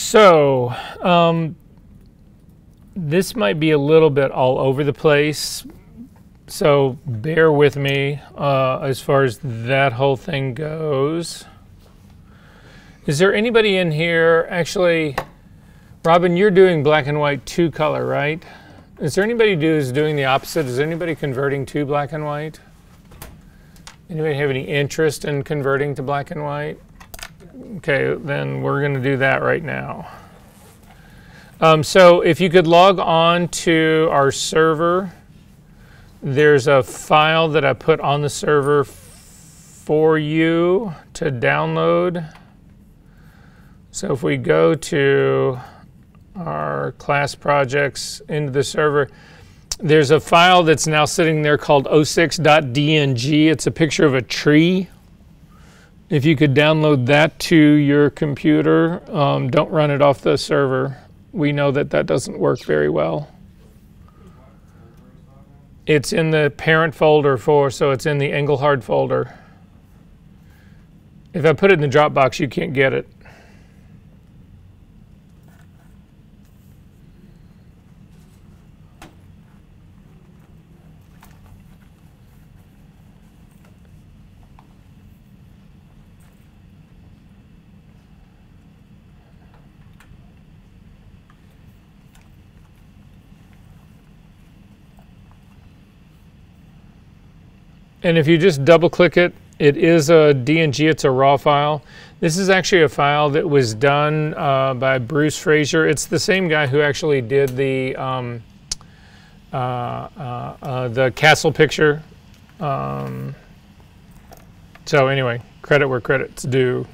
So, this might be a little bit all over the place, so bear with me as far as that whole thing goes. Is there anybody in here, actually, Robin, you're doing black and white to color, right? Is there anybody who's doing the opposite? Is anybody converting to black and white? Anybody have any interest in converting to black and white? Okay, then we're going to do that right now. So if you could log on to our server, there's a file that I put on the server for you to download. So if we go to our class projects into the server, there's a file that's now sitting there called 06.dng. It's a picture of a tree. If you could download that to your computer, don't run it off the server. We know that that doesn't work very well. It's in the parent folder so it's in the Engelhard folder. If I put it in the Dropbox, you can't get it. And if you just double click it, it is a DNG, it's a raw file. This is actually a file that was done by Bruce Fraser. It's the same guy who actually did the castle picture. So anyway, credit where credit's due.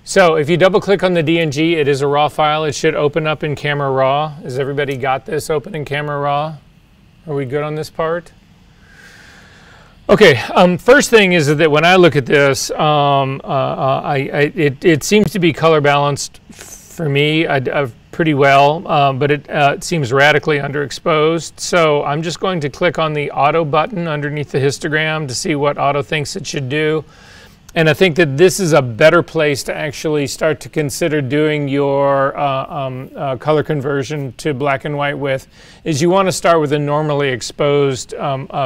So if you double click on the DNG, it is a raw file. It should open up in Camera Raw. Has everybody got this open in Camera Raw? Are we good on this part? Okay, first thing is that when I look at this, it seems to be color balanced for me pretty well, but it seems radically underexposed. So I'm just going to click on the auto button underneath the histogram to see what auto thinks it should do. And I think that this is a better place to actually start to consider doing your color conversion to black and white with, is you want to start with a normally exposed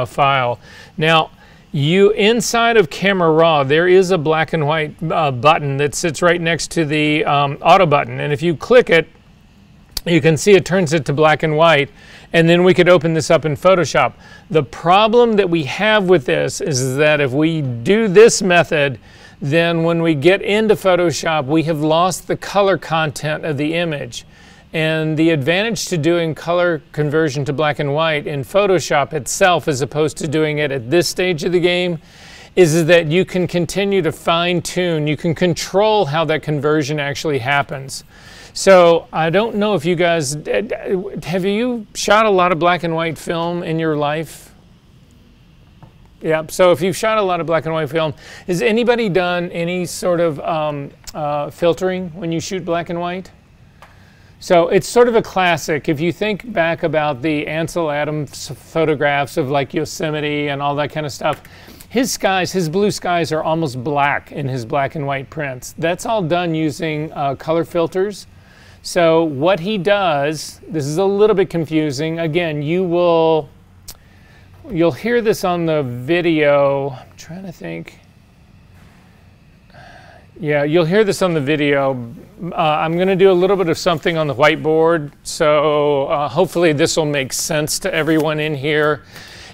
file. Now, inside of Camera Raw, there is a black and white button that sits right next to the auto button. And if you click it, you can see it turns it to black and white. And then we could open this up in Photoshop. The problem that we have with this is that if we do this method, then when we get into Photoshop, we have lost the color content of the image. And the advantage to doing color conversion to black and white in Photoshop itself, as opposed to doing it at this stage of the game, is that you can continue to fine-tune, you can control how that conversion actually happens. So I don't know if you guys, have you shot a lot of black and white film in your life? Yeah, so if you've shot a lot of black and white film, has anybody done any sort of filtering when you shoot black and white? So it's sort of a classic. If you think back about the Ansel Adams photographs of like Yosemite and all that kind of stuff, his skies, his blue skies are almost black in his black and white prints. That's all done using color filters. So what he does, this is a little bit confusing. Again, you'll hear this on the video. I'm trying to think. Yeah, you'll hear this on the video. I'm going to do a little bit of something on the whiteboard, so hopefully this will make sense to everyone in here.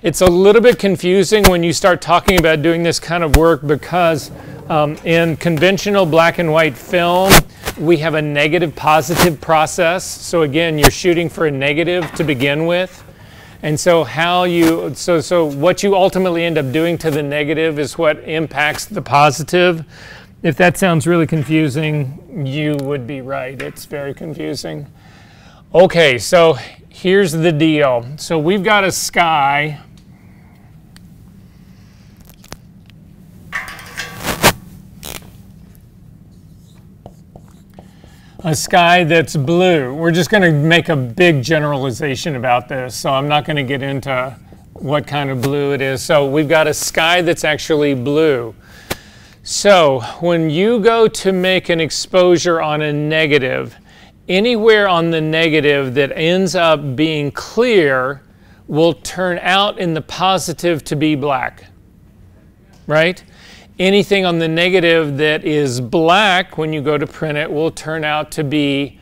It's a little bit confusing when you start talking about doing this kind of work because in conventional black and white film, we have a negative positive process. So again, you're shooting for a negative to begin with. And so so what you ultimately end up doing to the negative is what impacts the positive. If that sounds really confusing, you would be right. It's very confusing. Okay, so here's the deal. So we've got a sky. A sky that's blue. We're just going to make a big generalization about this, so I'm not going to get into what kind of blue it is. So we've got a sky that's actually blue. So when you go to make an exposure on a negative, anywhere on the negative that ends up being clear will turn out in the positive to be black, right? Anything on the negative that is black, when you go to print it, will turn out to be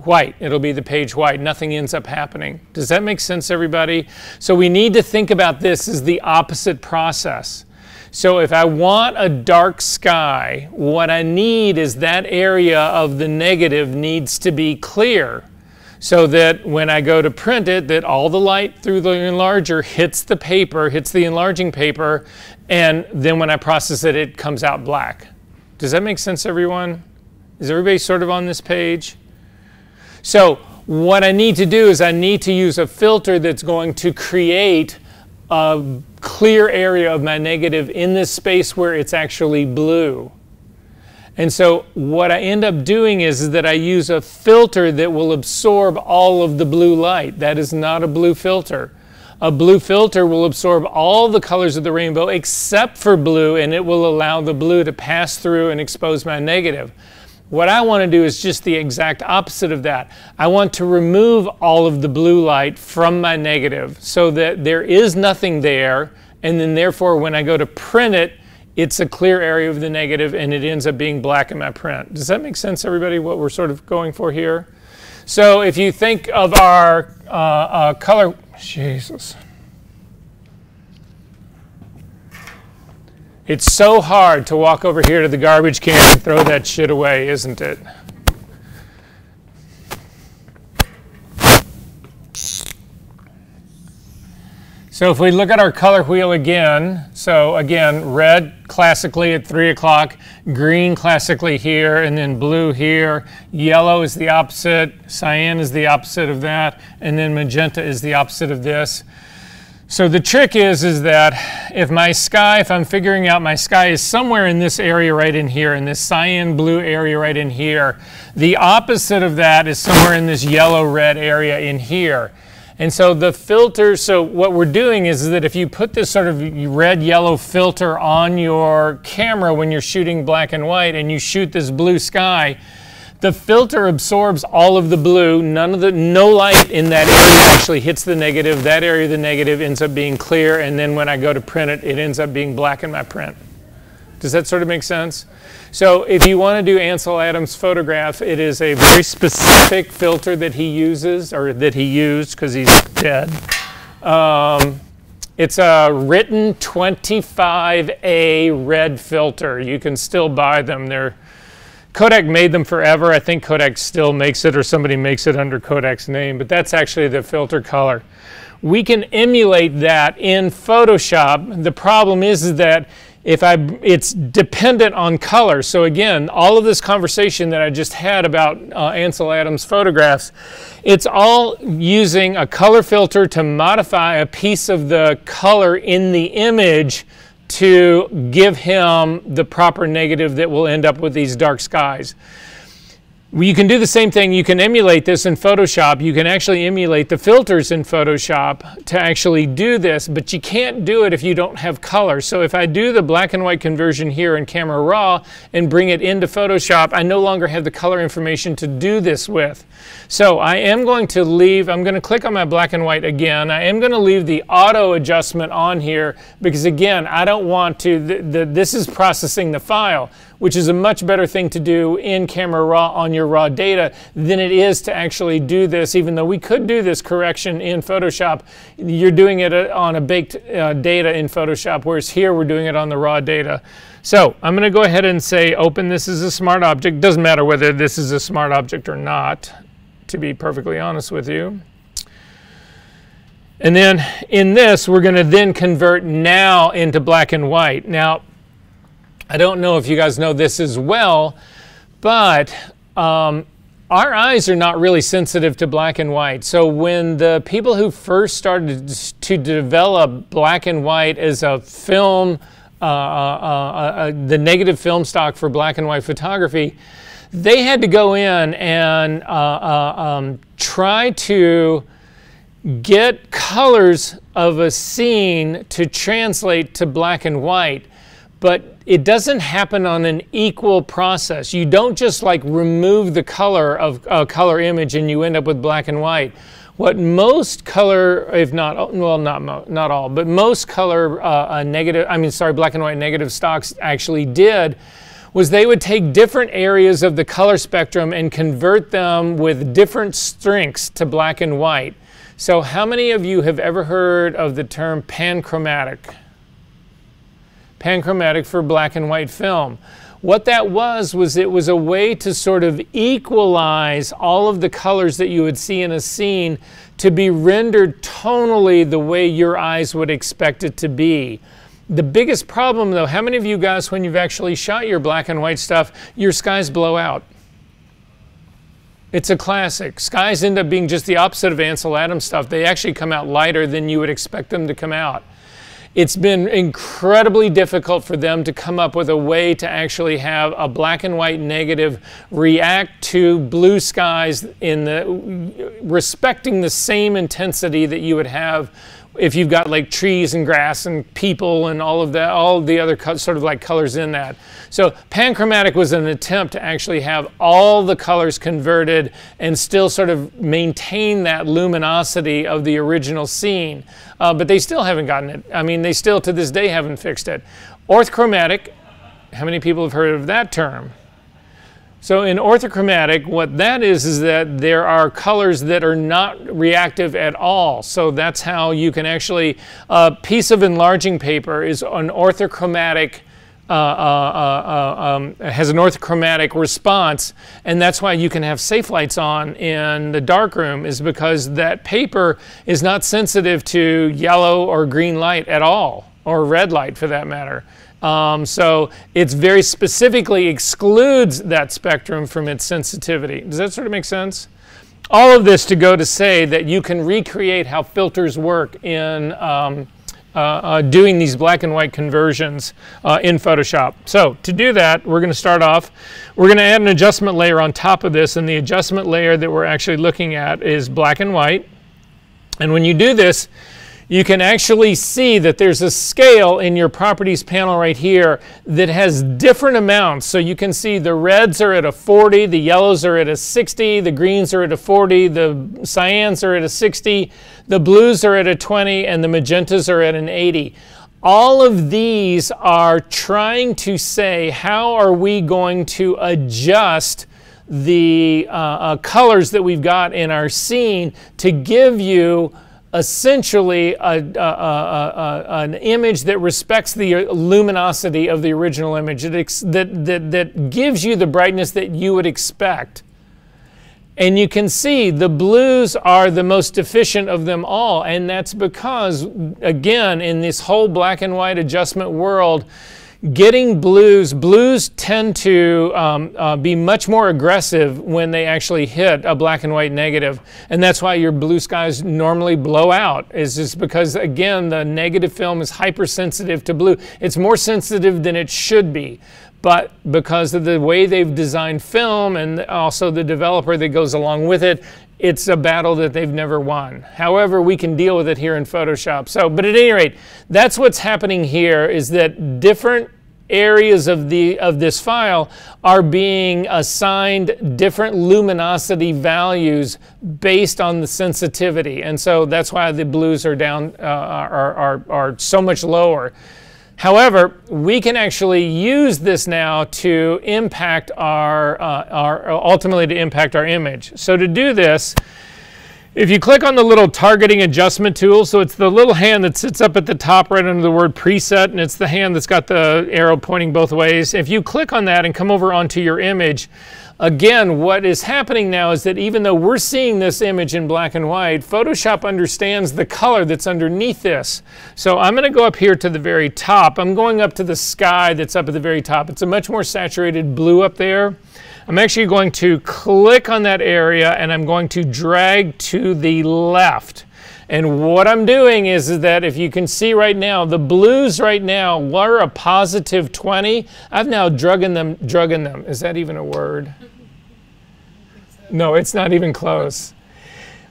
white. It'll be the page white. Nothing ends up happening. Does that make sense, everybody? So we need to think about this as the opposite process. So if I want a dark sky, what I need is that area of the negative needs to be clear, so that when I go to print it, that all the light through the enlarger hits the paper, hits the enlarging paper, and then when I process it, it comes out black. Does that make sense, everyone? Is everybody sort of on this page? So what I need to do is I need to use a filter that's going to create a clear area of my negative in this space where it's actually blue. And so what I end up doing is that I use a filter that will absorb all of the blue light. That is not a blue filter. A blue filter will absorb all the colors of the rainbow except for blue, and it will allow the blue to pass through and expose my negative. What I want to do is just the exact opposite of that. I want to remove all of the blue light from my negative so that there is nothing there, and then therefore when I go to print it, it's a clear area of the negative and it ends up being black in my print. Does that make sense, everybody, what we're sort of going for here? So if you think of our color, Jesus. It's so hard to walk over here to the garbage can and throw that shit away, isn't it? So if we look at our color wheel again, so again, red classically at 3 o'clock, green classically here, and then blue here, yellow is the opposite, cyan is the opposite of that, and then magenta is the opposite of this. So the trick is that if my sky, if I'm figuring out my sky is somewhere in this area right in here, in this cyan blue area right in here, the opposite of that is somewhere in this yellow red area in here. And so the filter, so what we're doing is that if you put this sort of red-yellow filter on your camera when you're shooting black and white and you shoot this blue sky, the filter absorbs all of the blue. No light in that area actually hits the negative. That area of the negative ends up being clear, and then when I go to print it, it ends up being black in my print. Does that sort of make sense? So if you want to do Ansel Adams' photograph, it is a very specific filter that he uses, or that he used because he's dead. It's a written 25A red filter. You can still buy them. Kodak made them forever. I think Kodak still makes it, or somebody makes it under Kodak's name, but that's actually the filter color. We can emulate that in Photoshop. The problem is that it's dependent on color. So again, all of this conversation that I just had about Ansel Adams photographs, it's all using a color filter to modify a piece of the color in the image to give him the proper negative that will end up with these dark skies. You can do the same thing. You can emulate this in Photoshop. You can actually emulate the filters in Photoshop to actually do this, but you can't do it if you don't have color. So if I do the black and white conversion here in Camera Raw and bring it into Photoshop, I no longer have the color information to do this with. So I am going to leave, I'm going to click on my black and white again. I am going to leave the auto adjustment on here because again, I don't want to, this is processing the file, which is a much better thing to do in Camera Raw on your raw data than it is to actually do this. Even though we could do this correction in Photoshop, you're doing it on a baked data in Photoshop, whereas here we're doing it on the raw data. So I'm going to go ahead and say open this as a smart object. Doesn't matter whether this is a smart object or not, to be perfectly honest with you. And then in this, we're going to then convert now into black and white. Now, I don't know if you guys know this as well, but our eyes are not really sensitive to black and white. So when the people who first started to develop black and white as a film, the negative film stock for black and white photography, they had to go in and try to get colors of a scene to translate to black and white. But it doesn't happen on an equal process. You don't just like remove the color of a color image and you end up with black and white. What most color, if not, well, not all, but most color black and white negative stocks actually did was they would take different areas of the color spectrum and convert them with different strengths to black and white. So how many of you have ever heard of the term panchromatic? Panchromatic for black and white film. What that was it was a way to sort of equalize all of the colors that you would see in a scene to be rendered tonally the way your eyes would expect it to be. The biggest problem though, how many of you guys, when you've actually shot your black and white stuff, your skies blow out? It's a classic. Skies end up being just the opposite of Ansel Adams stuff. They actually come out lighter than you would expect them to come out. It's been incredibly difficult for them to come up with a way to actually have a black and white negative react to blue skies respecting the same intensity that you would have if you've got like trees and grass and people and all of that, all the other sort of like colors in that. So panchromatic was an attempt to actually have all the colors converted and still sort of maintain that luminosity of the original scene. But they still haven't gotten it. I mean, they still to this day haven't fixed it. Orthochromatic, how many people have heard of that term? So in orthochromatic, what that is that there are colors that are not reactive at all. So that's how you can actually, a piece of enlarging paper is an orthochromatic, has an orthochromatic response, and that's why you can have safe lights on in the darkroom, is because that paper is not sensitive to yellow or green light at all, or red light for that matter. So it's very specifically excludes that spectrum from its sensitivity. Does that sort of make sense? All of this to go to say that you can recreate how filters work in doing these black and white conversions in Photoshop. So to do that, we're going to start off, we're going to add an adjustment layer on top of this, and the adjustment layer that we're actually looking at is black and white. And when you do this, you can actually see that there's a scale in your properties panel right here that has different amounts. So you can see the reds are at a 40, the yellows are at a 60, the greens are at a 40, the cyans are at a 60, the blues are at a 20, and the magentas are at an 80. All of these are trying to say, how are we going to adjust the colors that we've got in our scene to give you essentially an image that respects the luminosity of the original image, that gives you the brightness that you would expect. And you can see the blues are the most deficient of them all, and that's because, again, in this whole black and white adjustment world, getting blues tend to be much more aggressive when they actually hit a black and white negative. And that's why your blue skies normally blow out, is just because, again, the negative film is hypersensitive to blue. It's more sensitive than it should be. But because of the way they've designed film and also the developer that goes along with it, it's a battle that they've never won. However, we can deal with it here in Photoshop. So, but at any rate, that's what's happening here, is that different areas of this file are being assigned different luminosity values based on the sensitivity. And so that's why the blues are down, are so much lower. However, we can actually use this now to impact ultimately to impact our image. So to do this, if you click on the little targeting adjustment tool, so it's the little hand that sits up at the top right under the word preset, and it's the hand that's got the arrow pointing both ways. If you click on that and come over onto your image, again, what is happening now is that even though we're seeing this image in black and white, Photoshop understands the color that's underneath this. So I'm going to go up here to the very top. I'm going up to the sky that's up at the very top. It's a much more saturated blue up there. I'm actually going to click on that area and I'm going to drag to the left. And what I'm doing is that if you can see right now, the blues right now were a positive 20. I've now drugging them. Is that even a word? No, it's not even close.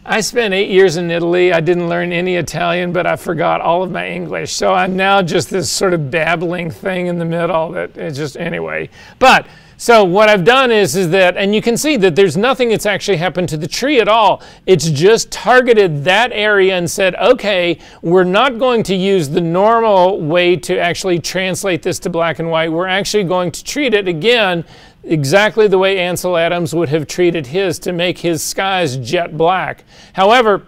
I spent 8 years in Italy. I didn't learn any Italian, but I forgot all of my English. So I'm now just this sort of babbling thing in the middle that it's just, anyway. But, so what I've done is that, and you can see that there's nothing that's actually happened to the tree at all. It's just targeted that area and said, okay, we're not going to use the normal way to actually translate this to black and white. We're actually going to treat it again exactly the way Ansel Adams would have treated his to make his skies jet black. However,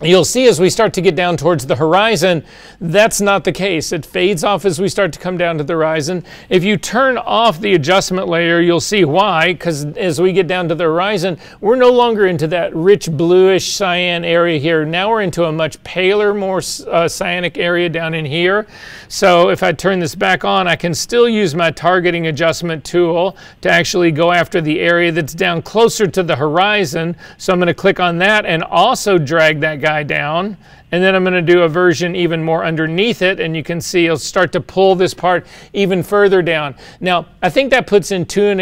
you'll see as we start to get down towards the horizon, that's not the case. It fades off as we start to come down to the horizon. If you turn off the adjustment layer, you'll see why, because as we get down to the horizon, we're no longer into that rich bluish cyan area here. Now we're into a much paler, more cyanic area down in here. So if I turn this back on, I can still use my targeting adjustment tool to actually go after the area that's down closer to the horizon. So I'm going to click on that and also drag that guy down, and then I'm going to do a version even more underneath it, and you can see it'll start to pull this part even further down. Now I think that puts in too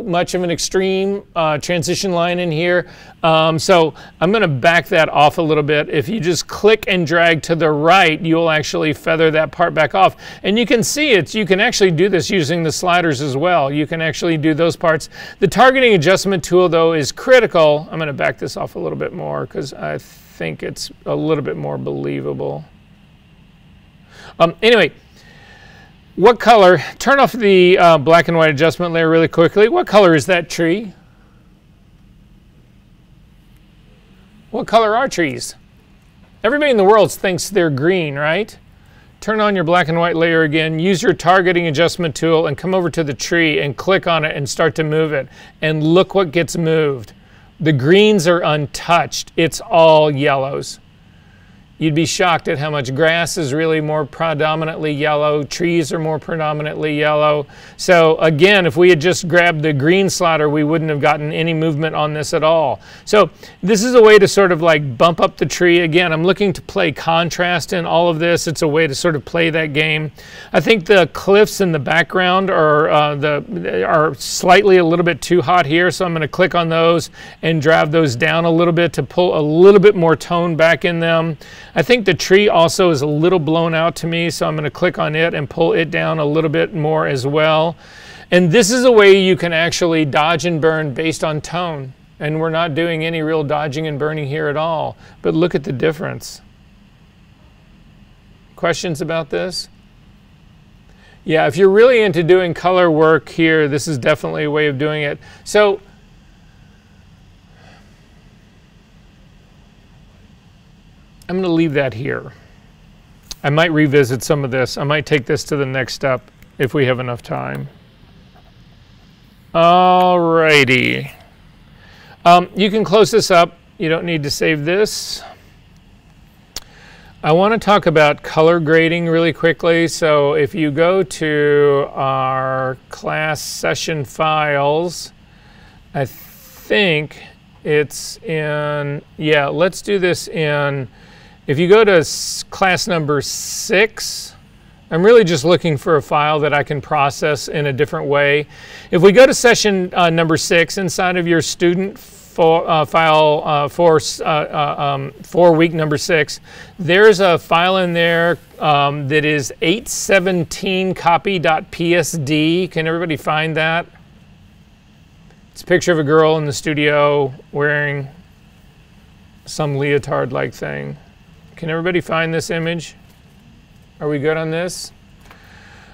much of an extreme transition line in here, so I'm going to back that off a little bit. If you just click and drag to the right, you'll actually feather that part back off, and you can see it. You can actually do this using the sliders as well. You can actually do those parts. The targeting adjustment tool, though, is critical. I'm going to back this off a little bit more because I think it's a little bit more believable. Anyway, what color, turn off the black and white adjustment layer really quickly. What color is that tree? What color are trees? Everybody in the world thinks they're green, right? Turn on your black and white layer again, use your targeting adjustment tool and come over to the tree and click on it and start to move it. And look what gets moved. The greens are untouched. It's all yellows. You'd be shocked at how much grass is really more predominantly yellow. Trees are more predominantly yellow. So again, if we had just grabbed the green slider, we wouldn't have gotten any movement on this at all. So this is a way to sort of like bump up the tree. Again, I'm looking to play contrast in all of this. It's a way to sort of play that game. I think the cliffs in the background are slightly a little bit too hot here. So I'm going to click on those and drive those down a little bit to pull a little bit more tone back in them. I think the tree also is a little blown out to me, so I'm going to click on it and pull it down a little bit more as well. And this is a way you can actually dodge and burn based on tone. And we're not doing any real dodging and burning here at all. But look at the difference. Questions about this? Yeah, if you're really into doing color work here, this is definitely a way of doing it. So I'm going to leave that here. I might revisit some of this. I might take this to the next step if we have enough time. Alrighty. You can close this up. You don't need to save this. I want to talk about color grading really quickly. So if you go to our class session files, I think it's in, yeah, let's do this in, if you go to class number 6, I'm really just looking for a file that I can process in a different way. If we go to session number 6 inside of your student file for week number 6, there's a file in there that is 817copy.psd. Can everybody find that? It's a picture of a girl in the studio wearing some leotard-like thing. Can everybody find this image? Are we good on this?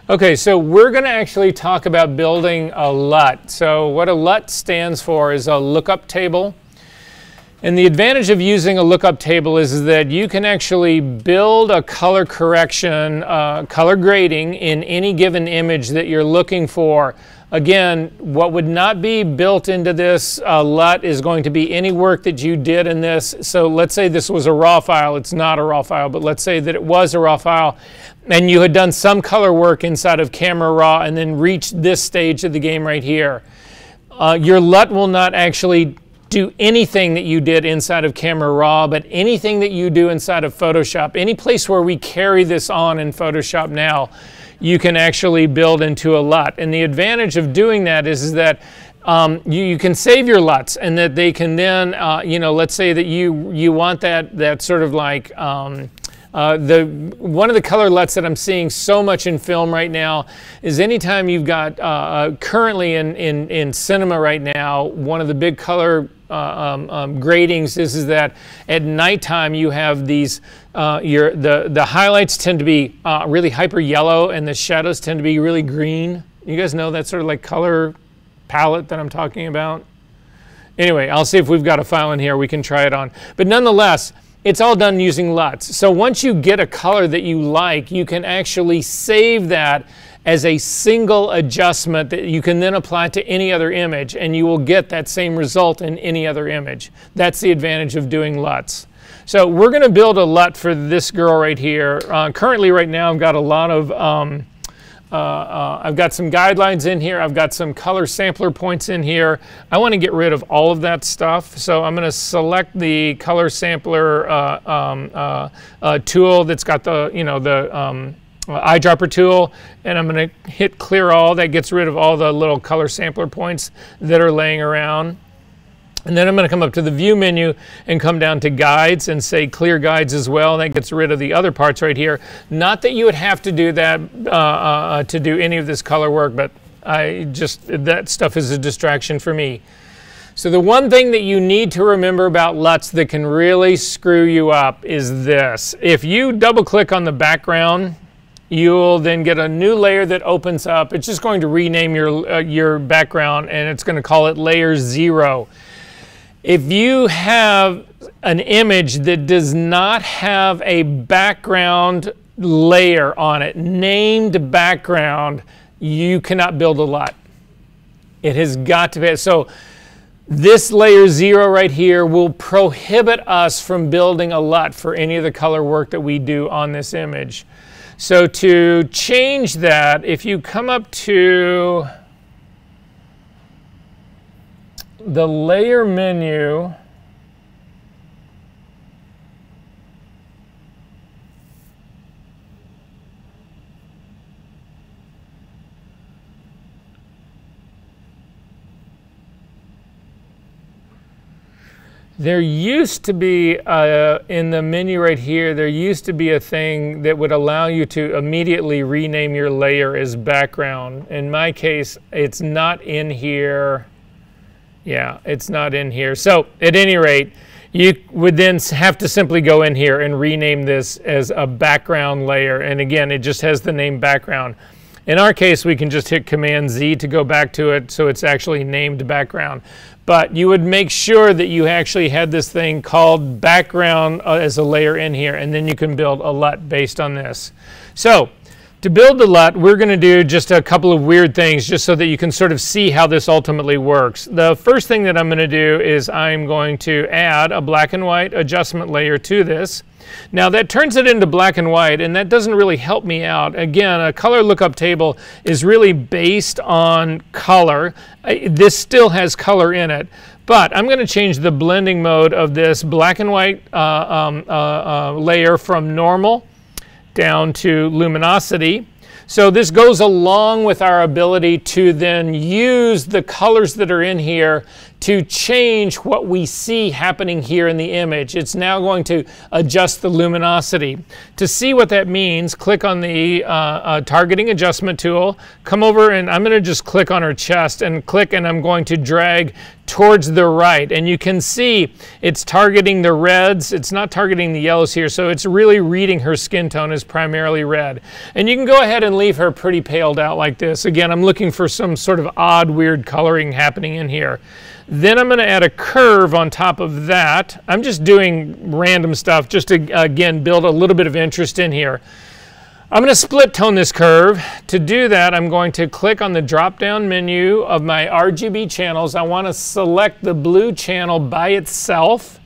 Okay, so we're going to actually talk about building a LUT. So what a LUT stands for is a lookup table. And the advantage of using a lookup table is that you can actually build a color correction, color grading in any given image that you're looking for. Again, what would not be built into this LUT is going to be any work that you did in this. So let's say this was a raw file. It's not a raw file, but let's say that it was a raw file and you had done some color work inside of Camera Raw and then reached this stage of the game right here. Your LUT will not actually do anything that you did inside of Camera Raw, but anything that you do inside of Photoshop, any place where we carry this on in Photoshop now, you can actually build into a LUT. And the advantage of doing that is that you can save your LUTs, and that they can then, you know, let's say that you want that sort of like, one of the color LUTs that I'm seeing so much in film right now is anytime you've got, currently in cinema right now, one of the big color gradings is that at nighttime you have these, the highlights tend to be really hyper yellow and the shadows tend to be really green. You guys know that sort of like color palette that I'm talking about? Anyway, I'll see if we've got a file in here we can try it on. But nonetheless, it's all done using LUTs. So once you get a color that you like, you can actually save that as a single adjustment that you can then apply to any other image, and you will get that same result in any other image. That's the advantage of doing LUTs. So we're going to build a LUT for this girl right here. Currently right now I've got a lot of I've got some guidelines in here. I've got some color sampler points in here. I want to get rid of all of that stuff. So I'm going to select the color sampler tool that's got the, you know, the eyedropper tool, and I'm going to hit clear all. That gets rid of all the little color sampler points that are laying around. And then I'm going to come up to the view menu and come down to guides and say clear guides as well. And that gets rid of the other parts right here. Not that you would have to do that to do any of this color work, but that stuff is a distraction for me. So the one thing that you need to remember about LUTs that can really screw you up is this. If you double click on the background, you'll then get a new layer that opens up. It's just going to rename your background, and it's going to call it layer 0. If you have an image that does not have a background layer on it, named background, you cannot build a LUT. It has got to be. So this layer 0 right here will prohibit us from building a LUT for any of the color work that we do on this image. So to change that, if you come up to the layer menu, there used to be, in the menu right here, there used to be a thing that would allow you to immediately rename your layer as background. In my case, it's not in here. Yeah, it's not in here. So at any rate, you would then have to simply go in here and rename this as a background layer. And again, it just has the name background. In our case, we can just hit Command Z to go back to it so it's actually named background. But you would make sure that you actually had this thing called background as a layer in here, and then you can build a LUT based on this. So to build the LUT, we're going to do just a couple of weird things just so that you can sort of see how this ultimately works. The first thing that I'm going to do is I'm going to add a black and white adjustment layer to this. Now that turns it into black and white, and that doesn't really help me out. Again, a color lookup table is really based on color. This still has color in it, but I'm going to change the blending mode of this black and white layer from normal down to luminosity. So this goes along with our ability to then use the colors that are in here to change what we see happening here in the image. It's now going to adjust the luminosity. To see what that means, click on the targeting adjustment tool, come over, and I'm going to just click on her chest and click, and I'm going to drag towards the right, and you can see it's targeting the reds. It's not targeting the yellows here, so it's really reading her skin tone as primarily red. And you can go ahead and leave her pretty paled out like this. Again, I'm looking for some sort of odd, weird coloring happening in here. Then I'm going to add a curve on top of that. I'm just doing random stuff just to, again, build a little bit of interest in here. I'm going to split tone this curve. To do that, I'm going to click on the drop-down menu of my RGB channels. I want to select the blue channel by itself.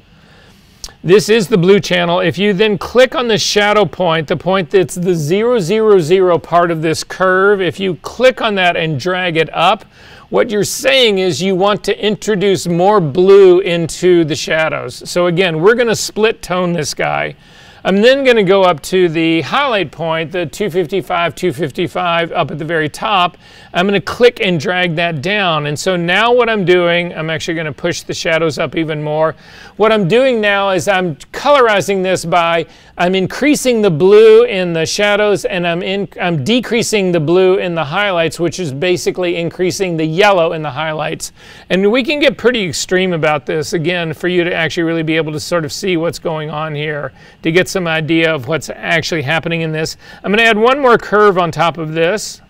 This is the blue channel. If you then click on the shadow point, the point that's the 0, 0, 0 part of this curve, if you click on that and drag it up, what you're saying is you want to introduce more blue into the shadows. So again, we're going to split tone this guy. I'm then going to go up to the highlight point, the 255, 255 up at the very top. I'm going to click and drag that down. And so now what I'm doing, I'm actually going to push the shadows up even more. What I'm doing now is I'm colorizing this by, I'm increasing the blue in the shadows and I'm decreasing the blue in the highlights, which is basically increasing the yellow in the highlights. And we can get pretty extreme about this, again, for you to actually really be able to sort of see what's going on here, to get some idea of what's actually happening in this. I'm going to add one more curve on top of this.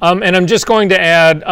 And I'm just going to add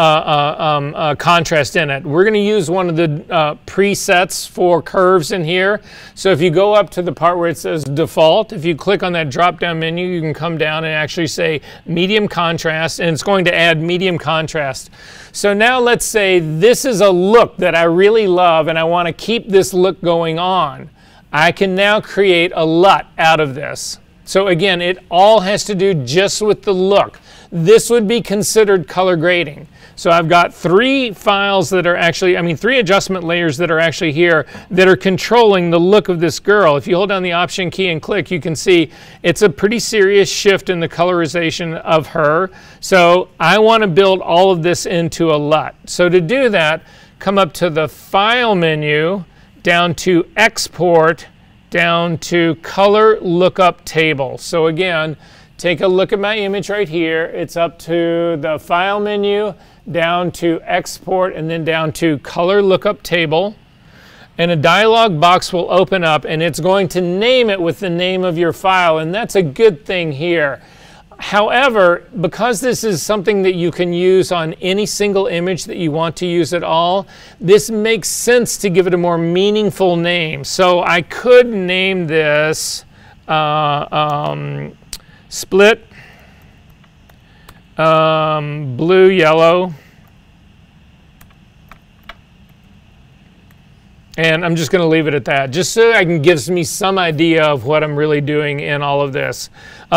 contrast in it. We're going to use one of the presets for curves in here. So if you go up to the part where it says default, if you click on that drop-down menu, you can come down and actually say medium contrast, and it's going to add medium contrast. So now let's say this is a look that I really love and I want to keep this look going on. I can now create a LUT out of this. So again, it all has to do just with the look. This would be considered color grading. So I've got three files that are actually, three adjustment layers that are actually here that are controlling the look of this girl. If you hold down the Option key and click, you can see it's a pretty serious shift in the colorization of her. So I want to build all of this into a LUT. So to do that, come up to the File menu, down to Export, down to Color Lookup Table. So again, take a look at my image right here. It's up to the File menu, down to Export, and then down to Color Lookup Table. And a dialog box will open up, and it's going to name it with the name of your file, and that's a good thing here. However, because this is something that you can use on any single image that you want to use at all, this makes sense to give it a more meaningful name. So I could name this split blue yellow, and I'm just going to leave it at that, just so I can give me some idea of what I'm really doing in all of this.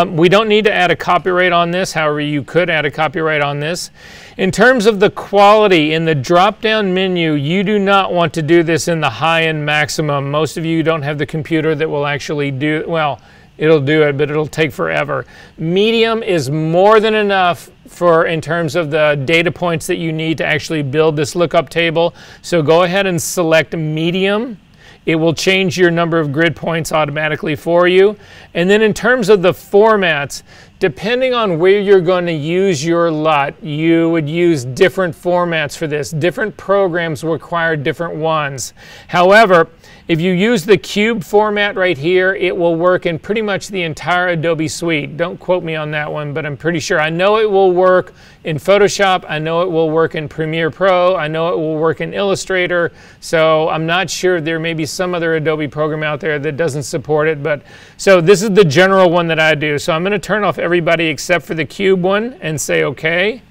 We don't need to add a copyright on this. However, you could add a copyright on this. In terms of the quality, in the drop-down menu, you do not want to do this in the high and maximum. Most of you don't have the computer that will actually do, well, it'll do it, but it'll take forever. Medium is more than enough for in terms of the data points that you need to actually build this lookup table. So go ahead and select medium. It will change your number of grid points automatically for you. And then in terms of the formats, depending on where you're going to use your LUT, you would use different formats for this. Different programs require different ones. However, if you use the cube format right here, it will work in pretty much the entire Adobe suite. Don't quote me on that one, but I'm pretty sure. I know it will work in Photoshop. I know it will work in Premiere Pro. I know it will work in Illustrator. So I'm not sure. There may be some other Adobe program out there that doesn't support it. But so this is the general one that I do. So I'm going to turn off everybody except for the cube one and say OK.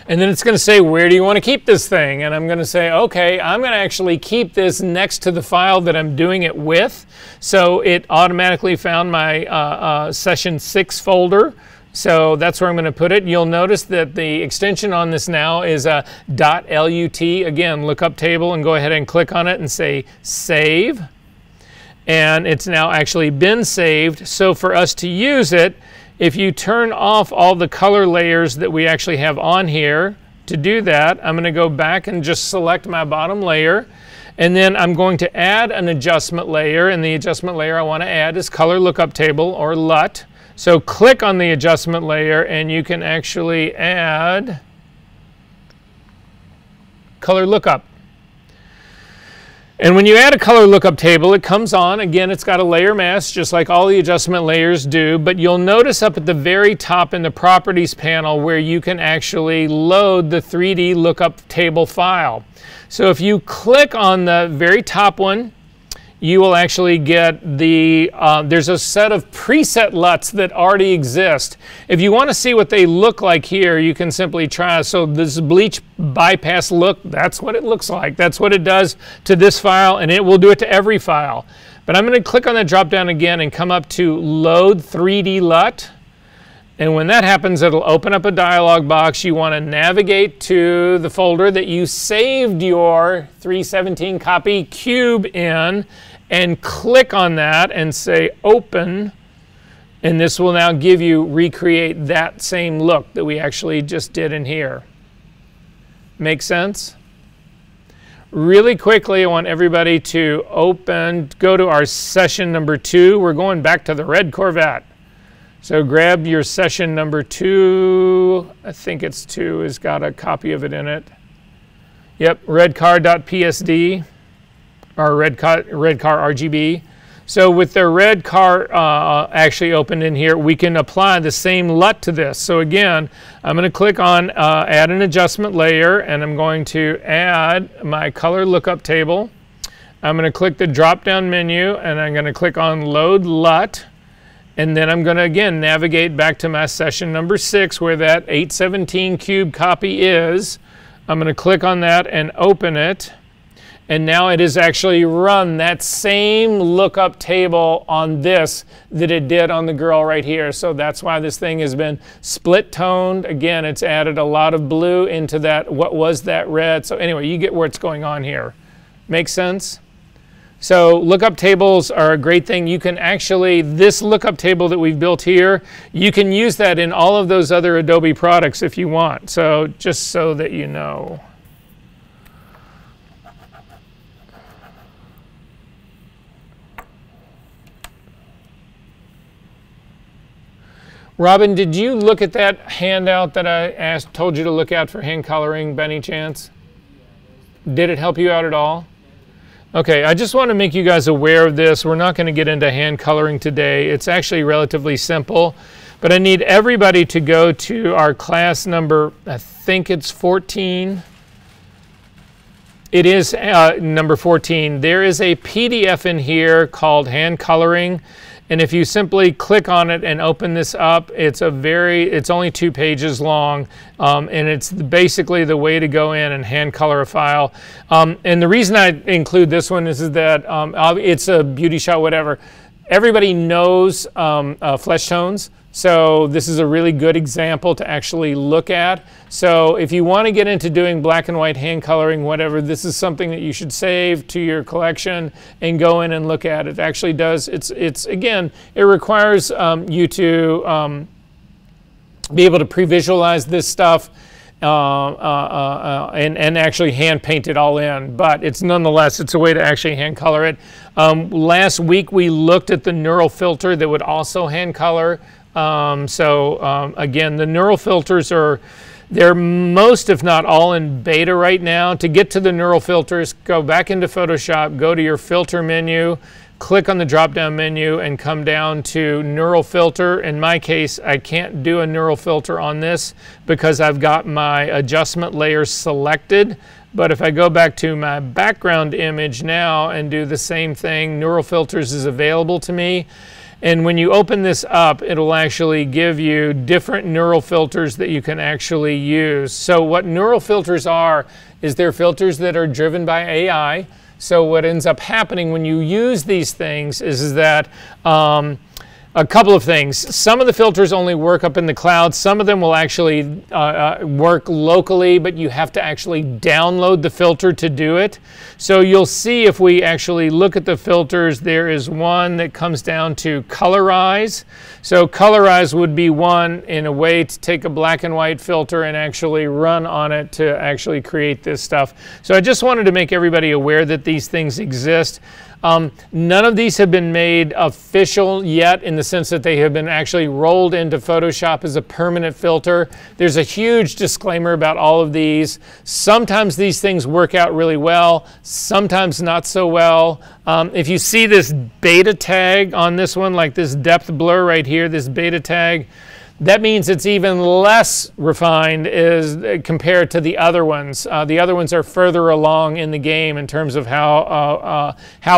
And then it's going to say, where do you want to keep this thing? And I'm going to say, okay, I'm going to actually keep this next to the file that I'm doing it with. So it automatically found my session 6 folder. So that's where I'm going to put it. You'll notice that the extension on this now is a .lut. Again, lookup table, and go ahead and click on it and say save. And it's now actually been saved. So for us to use it, if you turn off all the color layers that we actually have on here, to do that, I'm going to go back and just select my bottom layer. And then I'm going to add an adjustment layer. And the adjustment layer I want to add is Color Lookup Table, or LUT. So click on the adjustment layer, and you can actually add Color Lookup. And when you add a color lookup table, it comes on. Again, it's got a layer mask, just like all the adjustment layers do. But you'll notice up at the very top in the Properties panel where you can actually load the 3D lookup table file. So if you click on the very top one, you will actually get the, there's a set of preset LUTs that already exist. If you want to see what they look like here, you can simply try. So this bleach bypass look, that's what it looks like. That's what it does to this file, and it will do it to every file. But I'm going to click on that drop down again and come up to Load 3D LUT. And when that happens, it'll open up a dialog box. You want to navigate to the folder that you saved your 317 copy cube in and click on that and say open. And this will now give you, recreate that same look that we actually just did in here. Make sense? Really quickly, I want everybody to go to our session number 2. We're going back to the red Corvette. So grab your session number 2. I think it's 2. Has got a copy of it in it. Yep, redcar.psd or redcar RGB. So with the red car actually opened in here, we can apply the same LUT to this. So again, I'm going to click on add an adjustment layer, and I'm going to add my color lookup table. I'm going to click the drop down menu, and I'm going to click on load LUT. And then I'm going to, again, navigate back to my session number 6 where that 817 cube copy is. I'm going to click on that and open it. And now it has actually run that same lookup table on this that it did on the girl right here. So that's why this thing has been split toned. Again, it's added a lot of blue into that, what was that red. So anyway, you get what's going on here. Make sense? So lookup tables are a great thing. You can actually, this lookup table that we've built here, you can use that in all of those other Adobe products if you want. So just so that you know. Robin, did you look at that handout that I told you to look at for hand coloring by any chance? Did it help you out at all? Okay, I just want to make you guys aware of this. We're not going to get into hand coloring today. It's actually relatively simple, but I need everybody to go to our class number, I think it's 14. It is number 14. There is a PDF in here called Hand Coloring. And if you simply click on it and open this up, it's only 2 pages long, and it's basically the way to go in and hand color a file. And the reason I include this one is that it's a beauty shot, whatever. Everybody knows flesh tones, so this is a really good example to actually look at. So if you want to get into doing black and white hand coloring, whatever, this is something that you should save to your collection and go in and look at. It actually does, again, it requires you to be able to pre-visualize this stuff and actually hand paint it all in, but it's nonetheless, it's a way to actually hand color it. Last week we looked at the neural filter that would also hand color. Again, the neural filters they're most, if not all, in beta right now. To get to the neural filters, go back into Photoshop, go to your filter menu, click on the drop-down menu, and come down to neural filter. In my case, I can't do a neural filter on this because I've got my adjustment layer selected. But if I go back to my background image now and do the same thing, neural filters is available to me. And when you open this up, it'll actually give you different neural filters that you can actually use. So what neural filters are is they're filters that are driven by AI. So what ends up happening when you use these things is that a couple of things. Some of the filters only work up in the cloud. Some of them will actually work locally, but you have to actually download the filter to do it. So you'll see if we actually look at the filters, there is one that comes down to colorize. So colorize would be one in a way to take a black and white filter and actually run on it to actually create this stuff. So I just wanted to make everybody aware that these things exist. None of these have been made official yet in the sense that they have been actually rolled into Photoshop as a permanent filter. There's a huge disclaimer about all of these. Sometimes these things work out really well, sometimes not so well. If you see this beta tag on this one, like this depth blur right here, this beta tag, that means it's even less refined compared to the other ones. The other ones are further along in the game in terms of how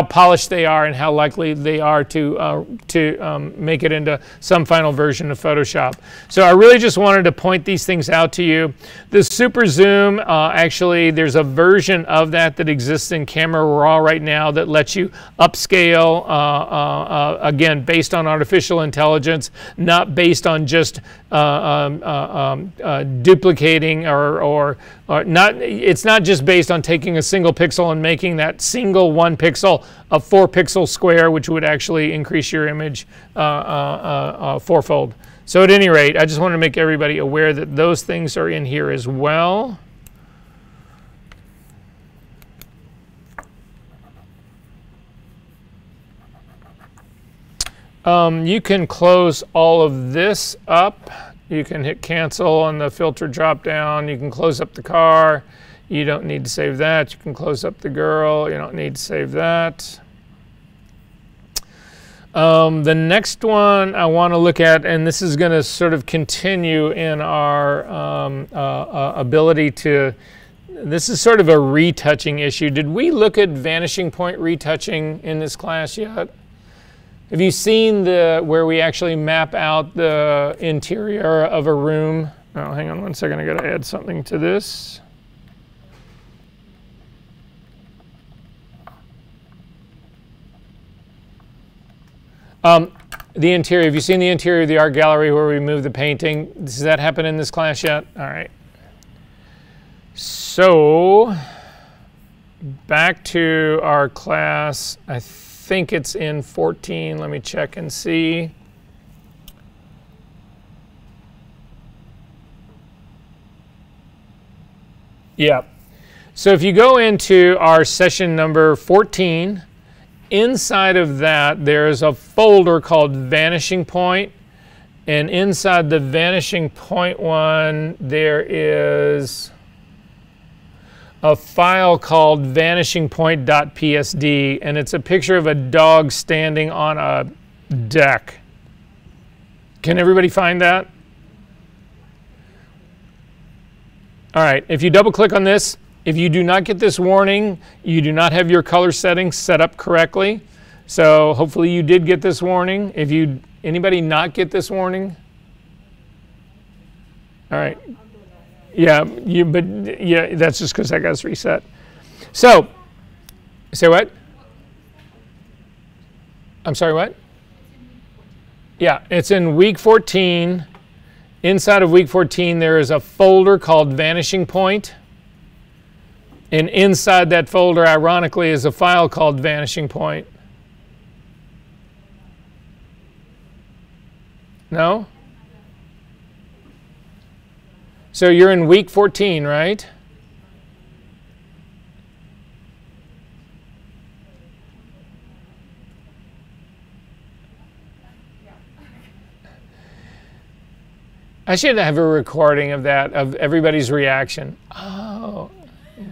polished they are and how likely they are to make it into some final version of Photoshop. So I really just wanted to point these things out to you. The super zoom, actually, there's a version of that exists in Camera Raw right now that lets you upscale, again, based on artificial intelligence, not based on just just duplicating or not. It's not just based on taking a single pixel and making that single 1 pixel a 4-pixel square, which would actually increase your image fourfold. So at any rate, I just want to make everybody aware that those things are in here as well. You can close all of this up. You can hit cancel on the filter drop down. You can close up the car. You don't need to save that. You can close up the girl. You don't need to save that. The next one I want to look at, and this is going to sort of continue in our ability to, this is sort of a retouching issue. Did we look at vanishing point retouching in this class yet? Have you seen where we actually map out the interior of a room? Oh, hang on 1 second. I got to add something to this. The interior. Have you seen the interior of the art gallery where we move the painting? Does that happen in this class yet? All right. So back to our class. I think it's in 14. Let me check and see. Yeah. So if you go into our session number 14, inside of that there's a folder called Vanishing Point, and inside the Vanishing Point one there is a file called vanishingpoint.psd, and it's a picture of a dog standing on a deck. Can everybody find that? All right, if you double click on this, if you do not get this warning, you do not have your color settings set up correctly. So hopefully you did get this warning. If anybody not get this warning? All right. Yeah, but that's just because that got reset. So, say what? I'm sorry, what? Yeah, it's in week 14. Inside of week 14, there is a folder called Vanishing Point. And inside that folder, ironically, is a file called Vanishing Point. No? So you're in week 14, right? I should have a recording of that, of everybody's reaction. Oh. Yeah.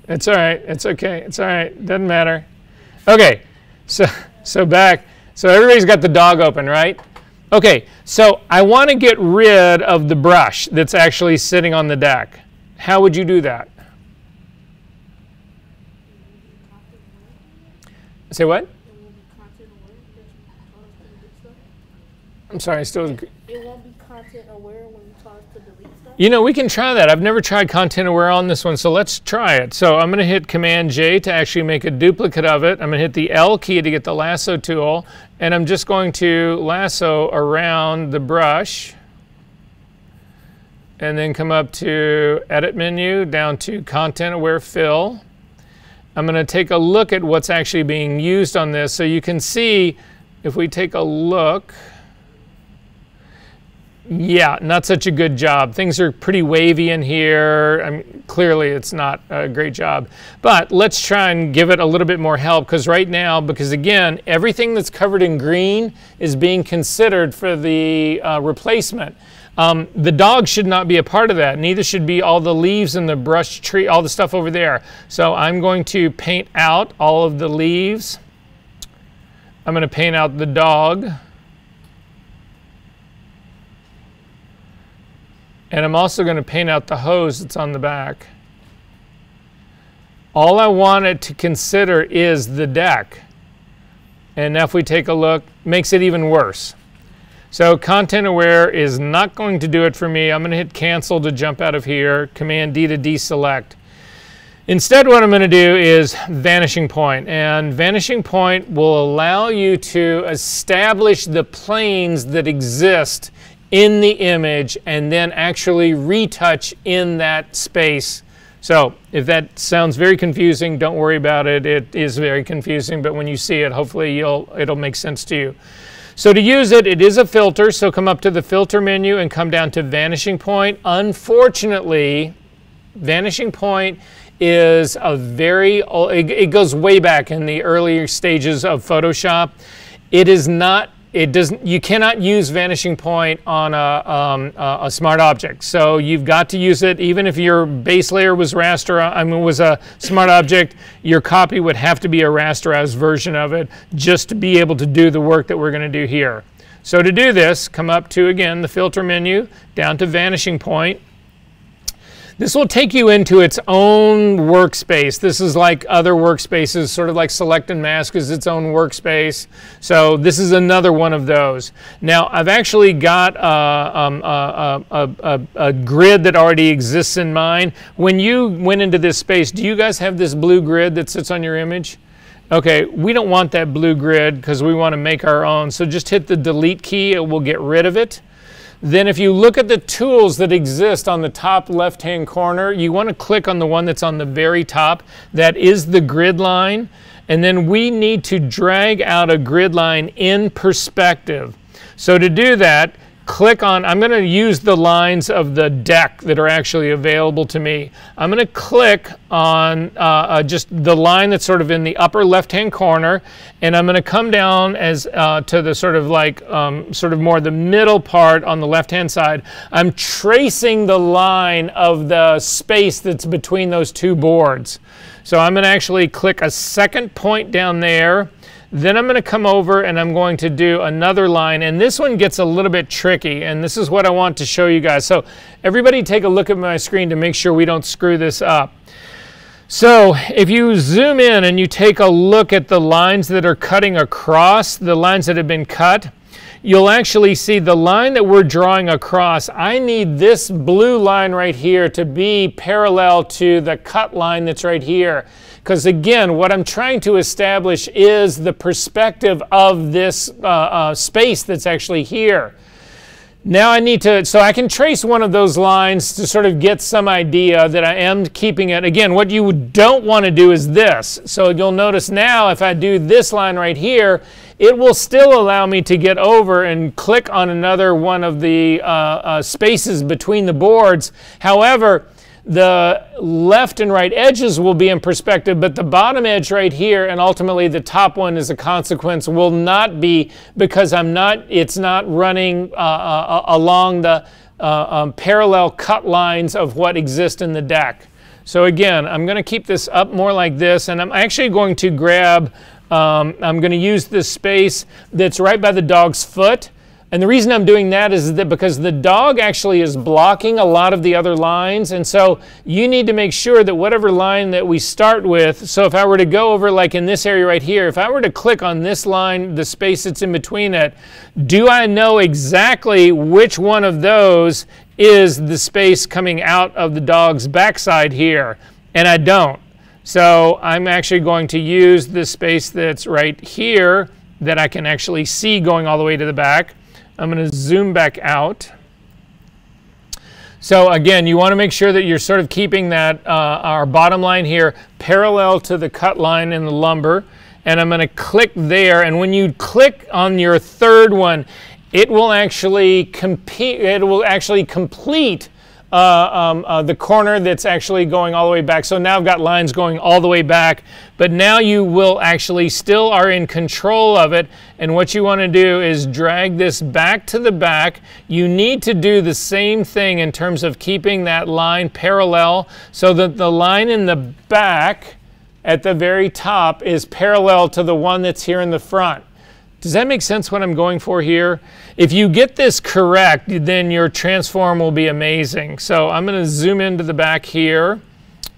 It's all right. It's okay. It's all right. Doesn't matter. Okay. So back. So everybody's got the dog open, right? Okay, so I want to get rid of the brush that's actually sitting on the deck. How would you do that? Say what? I'm sorry, I still... It won't be content aware when you toss to delete stuff? You know, we can try that. I've never tried content aware on this one, so let's try it. So I'm going to hit Command J to actually make a duplicate of it. I'm going to hit the L key to get the lasso tool, and I'm just going to lasso around the brush, and then come up to Edit menu, down to Content Aware Fill. I'm going to take a look at what's actually being used on this, so you can see, if we take a look, yeah, not such a good job. Things are pretty wavy in here. I mean, clearly it's not a great job. But let's try and give it a little bit more help, because right now, because again, everything that's covered in green is being considered for the replacement. The dog should not be a part of that. Neither should be all the leaves in the brush tree, all the stuff over there. So I'm going to paint out all of the leaves. I'm going to paint out the dog. And I'm also going to paint out the hose that's on the back. All I want it to consider is the deck. And now if we take a look, makes it even worse. So Content Aware is not going to do it for me. I'm going to hit Cancel to jump out of here, Command D to deselect. Instead, what I'm going to do is vanishing point, and vanishing point will allow you to establish the planes that exist in the image and then actually retouch in that space. So if that sounds very confusing, don't worry about it. It is very confusing, but when you see it, hopefully it'll make sense to you. So to use it, it is a filter, so come up to the filter menu and come down to vanishing point. Unfortunately, vanishing point is a very old, it goes way back in the earlier stages of Photoshop. It is not, it doesn't, you cannot use vanishing point on a smart object. So you've got to use it, even if your base layer was was a smart object, your copy would have to be a rasterized version of it just to be able to do the work that we're going to do here. So to do this, come up to, again, the filter menu, down to vanishing point. This will take you into its own workspace. This is like other workspaces, sort of like Select and Mask is its own workspace. So this is another one of those. Now, I've actually got a grid that already exists in mind. When you went into this space, do you guys have this blue grid that sits on your image? Okay, we don't want that blue grid because we want to make our own. So just hit the delete key, it will get rid of it. Then if you look at the tools that exist on the top left-hand corner, you want to click on the one that's on the very top. That is the grid line. And then we need to drag out a grid line in perspective. So to do that, click on, I'm going to use the lines of the deck that are actually available to me. I'm going to click on just the line that's sort of in the upper left-hand corner, and I'm going to come down as to the sort of like sort of more the middle part on the left-hand side. I'm tracing the line of the space that's between those two boards. So I'm going to actually click a second point down there. Then I'm going to come over and I'm going to do another line, and this one gets a little bit tricky, and this is what I want to show you guys. So everybody take a look at my screen to make sure we don't screw this up. So if you zoom in and you take a look at the lines that are cutting across, the lines that have been cut, you'll actually see the line that we're drawing across. I need this blue line right here to be parallel to the cut line that's right here. Because again, what I'm trying to establish is the perspective of this space that's actually here. Now I need to, so I can trace one of those lines to sort of get some idea that I am keeping it. Again, what you don't want to do is this. So you'll notice now if I do this line right here, it will still allow me to get over and click on another one of the spaces between the boards. However, the left and right edges will be in perspective, but the bottom edge right here and ultimately the top one as a consequence will not be, because it's not running along the parallel cut lines of what exist in the deck. So again, I'm going to keep this up more like this, and I'm actually going to grab, I'm going to use this space that's right by the dog's foot. And the reason I'm doing that is that because the dog actually is blocking a lot of the other lines, and so you need to make sure that whatever line that we start with, so if I were to go over like in this area right here, if I were to click on this line, the space that's in between it, do I know exactly which one of those is the space coming out of the dog's backside here? And I don't. So I'm actually going to use this space that's right here that I can actually see going all the way to the back. I'm going to zoom back out. So again, you want to make sure that you're sort of keeping that our bottom line here parallel to the cut line in the lumber. And I'm going to click there. And when you click on your third one, it will actually complete the corner that's actually going all the way back. So now I've got lines going all the way back, but now you will actually still are in control of it. And what you want to do is drag this back to the back. You need to do the same thing in terms of keeping that line parallel so that the line in the back at the very top is parallel to the one that's here in the front. Does that make sense what I'm going for here? If you get this correct, then your transform will be amazing. So I'm going to zoom into the back here,